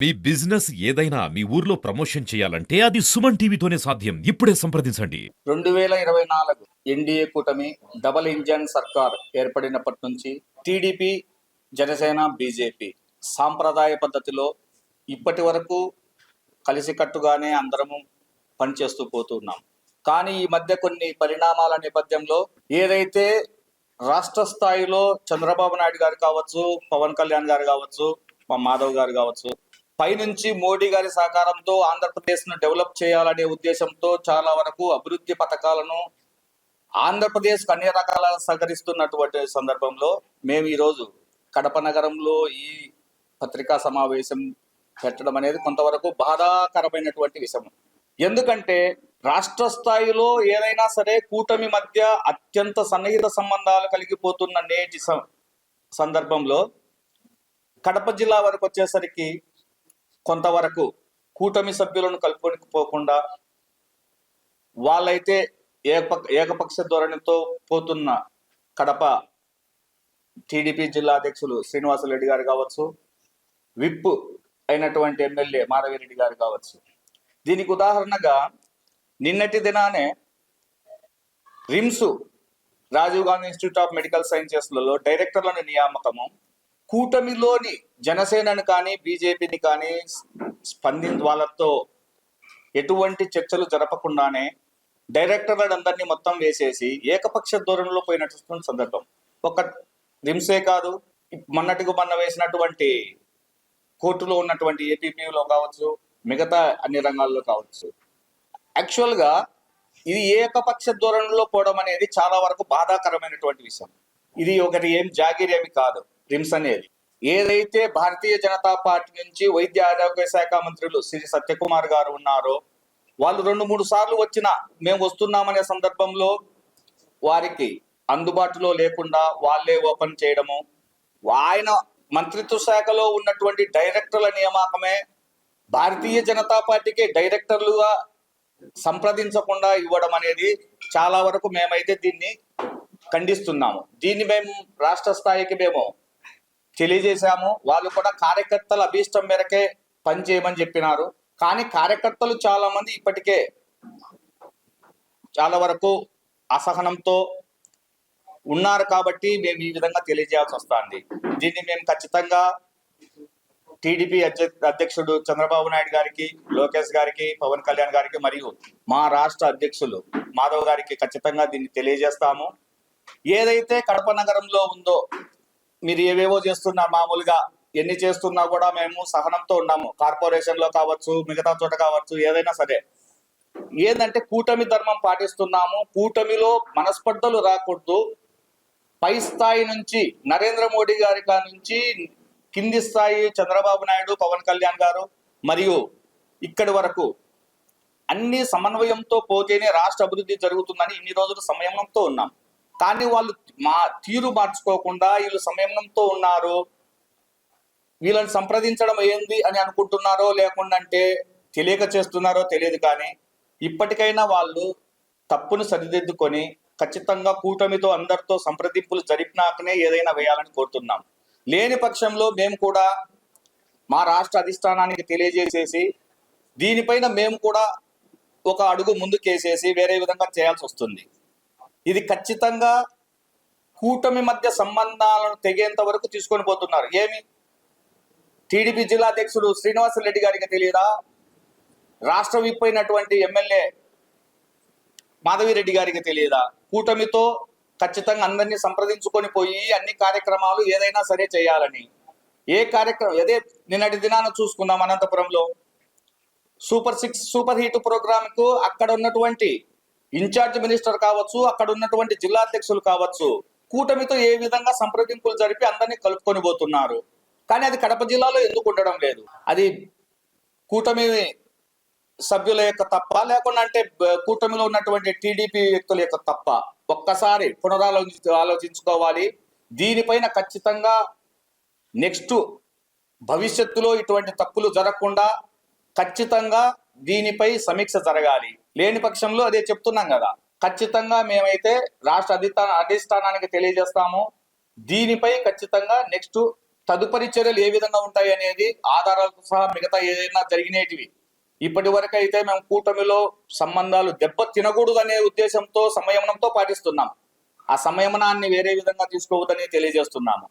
మీ business ఏదైనా మీ ఊర్లో promotion చేయాలంటే అది సుమన్ టీవీతోనే సాధ్యం. ఇప్పుడే సంప్రదించండి. 2024 ఎన్డీఏ కూటమి డబుల్ ఇంజన్ సర్కార్ ఏర్పడినప్పటి నుంచి టీడీపీ, జనసేన, బీజేపీ సాంప్రదాయ పద్ధతిలో ఇప్పటి వరకు కలిసికట్టుగానే అందరము పనిచేస్తూ పోతున్నాం. కానీ ఈ మధ్య కొన్ని పరిణామాల నేపథ్యంలో ఏదైతే రాష్ట్ర స్థాయిలో చంద్రబాబు నాయుడు గారు కావచ్చు, పవన్ కళ్యాణ్ గారు కావచ్చు, మా మాధవ్ గారు కావచ్చు, పైనుంచి మోడీ గారి సహకారంతో ఆంధ్రప్రదేశ్ ను డెవలప్ చేయాలనే ఉద్దేశంతో చాలా వరకు అభివృద్ధి పథకాలను ఆంధ్రప్రదేశ్ అన్ని రకాల సహకరిస్తున్నటువంటి సందర్భంలో మేము ఈరోజు కడప నగరంలో ఈ పత్రికా సమావేశం పెట్టడం అనేది కొంతవరకు బాధాకరమైనటువంటి విషయం. ఎందుకంటే రాష్ట్ర స్థాయిలో ఏదైనా సరే కూటమి మధ్య అత్యంత సన్నిహిత సంబంధాలు కలిగిపోతున్న నేటి సందర్భంలో కడప జిల్లా వరకు వచ్చేసరికి కొంతవరకు కూటమి సభ్యులను కలుపుకొని పోకుండా వాళ్ళైతే ఏకపక్ష ధోరణితో పోతున్న కడప టీడీపీ జిల్లా అధ్యక్షులు శ్రీనివాసరెడ్డి గారు కావచ్చు, విప్ అయినటువంటి ఎమ్మెల్యే మాధవిరెడ్డి గారు కావచ్చు. దీనికి ఉదాహరణగా నిన్నటి దినానే RIMS Rajiv Gandhi institute of medical సైన్సెస్లలో డైరెక్టర్లను నియామకము కూటమిలోని జనసేనను కానీ బీజేపీని కానీ వాళ్ళతో ఎటువంటి చర్చలు జరపకుండానే డైరెక్టర్లను అందరినీ మొత్తం వేసేసి ఏకపక్ష ధోరణిలో పోయినటువంటి సందర్భం. ఒక రిమ్సే కాదు, మొన్న వేసినటువంటి కోర్టులో ఉన్నటువంటి ఏపీపీలో కావచ్చు, మిగతా అన్ని రంగాల్లో కావచ్చు. యాక్చువల్గా ఇది ఏకపక్ష ధోరణిలో పోవడం అనేది చాలా వరకు బాధాకరమైనటువంటి విషయం. ఇది ఒకటి ఏం జాగిరేమి కాదు. రిమ్స్ అనేది ఏదైతే భారతీయ జనతా పార్టీ నుంచి వైద్య ఆరోగ్య శాఖ మంత్రులు శ్రీ సత్యకుమార్ గారు ఉన్నారో, వాళ్ళు 2-3 సార్లు వచ్చినా మేము వస్తున్నామనే సందర్భంలో వారికి అందుబాటులో లేకుండా వాళ్ళే ఓపెన్ చేయడము, ఆయన మంత్రిత్వ శాఖలో ఉన్నటువంటి డైరెక్టర్ల నియామకమే భారతీయ జనతా పార్టీకి డైరెక్టర్లుగా సంప్రదించకుండా ఇవ్వడం అనేది చాలా వరకు మేమైతే దీన్ని ఖండిస్తున్నాము. దీన్ని మేము రాష్ట్ర స్థాయికి మేము తెలియజేశాము. వాళ్ళు కూడా కార్యకర్తల అభీష్టం మేరకే పనిచేయమని చెప్పినారు. కానీ కార్యకర్తలు చాలా మంది ఇప్పటికే చాలా వరకు అసహనంతో ఉన్నారు కాబట్టి మేము ఈ విధంగా తెలియజేయాల్సి వస్తుంది. దీన్ని మేము ఖచ్చితంగా టీడీపీ అధ్యక్షుడు చంద్రబాబు నాయుడు గారికి, లోకేష్ గారికి, పవన్ కళ్యాణ్ గారికి మరియు మా రాష్ట్ర అధ్యక్షులు మాధవ్ గారికి ఖచ్చితంగా దీన్ని తెలియజేస్తాము. ఏదైతే కడప నగరంలో ఉందో మీరు ఏవేవో చేస్తున్నారు, మామూలుగా ఎన్ని చేస్తున్నా కూడా మేము సహనంతో ఉన్నాము. కార్పొరేషన్ లో కావచ్చు, మిగతా చోట కావచ్చు, ఏదైనా సరే ఏంటంటే కూటమి ధర్మం పాటిస్తున్నాము. కూటమిలో మనస్పర్ధలు రాకూడదు. పై స్థాయి నుంచి నరేంద్ర మోడీ గారి నుంచి కింది స్థాయి చంద్రబాబు నాయుడు, పవన్ కళ్యాణ్ గారు మరియు ఇక్కడి వరకు అన్ని సమన్వయంతో పోతేనే రాష్ట్ర అభివృద్ధి జరుగుతుందని ఇన్ని రోజులు సంయమనంతో ఉన్నాం. కానీ వాళ్ళు తీరు మార్చుకోకుండా వీళ్ళు సంయమనంతో ఉన్నారు, వీళ్ళని సంప్రదించడం ఏంది అని అనుకుంటున్నారో లేకుంటే తెలియక చేస్తున్నారో తెలియదు. కానీ ఇప్పటికైనా వాళ్ళు తప్పును సరిదిద్దుకొని ఖచ్చితంగా కూటమితో అందరితో సంప్రదింపులు జరిపినాకనే ఏదైనా వేయాలని కోరుతున్నాం. లేని పక్షంలో మేము కూడా మా రాష్ట్ర అధిష్టానానికి తెలియజేసేసి దీనిపైన మేము కూడా ఒక అడుగు ముందుకేసేసి వేరే విధంగా చేయాల్సి వస్తుంది. ఇది ఖచ్చితంగా కూటమి మధ్య సంబంధాలను తెగేంత వరకు తీసుకొని పోతున్నారు. ఏమి టీడీపీ జిల్లా అధ్యక్షుడు శ్రీనివాసరెడ్డి గారికి తెలియదా? రాష్ట్ర విప్ అయినటువంటి ఎమ్మెల్యే మాధవిరెడ్డి గారికి తెలియదా? కూటమితో ఖచ్చితంగా అందరినీ సంప్రదించుకొని పోయి అన్ని కార్యక్రమాలు ఏదైనా సరే చేయాలని. ఏ కార్యక్రమం అదే నిన్నటి దినాన చూసుకుందాం, అనంతపురంలో సూపర్ హీట్ ప్రోగ్రామ్ కు అక్కడ ఉన్నటువంటి ఇన్ఛార్జ్ మినిస్టర్ కావచ్చు, అక్కడ ఉన్నటువంటి జిల్లా అధ్యక్షులు కావచ్చు, కూటమితో ఏ విధంగా సంప్రదింపులు జరిపి అందరినీ కలుపుకొని పోతున్నారు. కానీ అది కడప జిల్లాలో ఎందుకు ఉండడం లేదు? అది కూటమి సభ్యుల యొక్క తప్ప, లేకుండా అంటే కూటమిలో ఉన్నటువంటి టీడీపీ వ్యక్తుల యొక్క తప్ప? ఒక్కసారి ఆలోచించుకోవాలి. దీనిపైన ఖచ్చితంగా నెక్స్ట్ భవిష్యత్తులో ఇటువంటి తప్పులు జరగకుండా ఖచ్చితంగా దీనిపై సమీక్ష జరగాలి. లేని పక్షంలో అదే చెప్తున్నాం కదా, ఖచ్చితంగా మేమైతే రాష్ట్ర అధిష్టానానికి తెలియజేస్తాము. దీనిపై ఖచ్చితంగా నెక్స్ట్ తదుపరి చర్యలు ఏ విధంగా ఉంటాయి అనేది ఆధారాలతో సహా మిగతా ఏదైనా జరిగినేటివి ఇప్పటి వరకు అయితే మేము కూటమిలో సంబంధాలు దెబ్బ తినకూడదు అనే ఉద్దేశంతో సంయమనంతో పాటిస్తున్నాం. ఆ సంయమనాన్ని వేరే విధంగా తీసుకోవద్దని తెలియజేస్తున్నాము.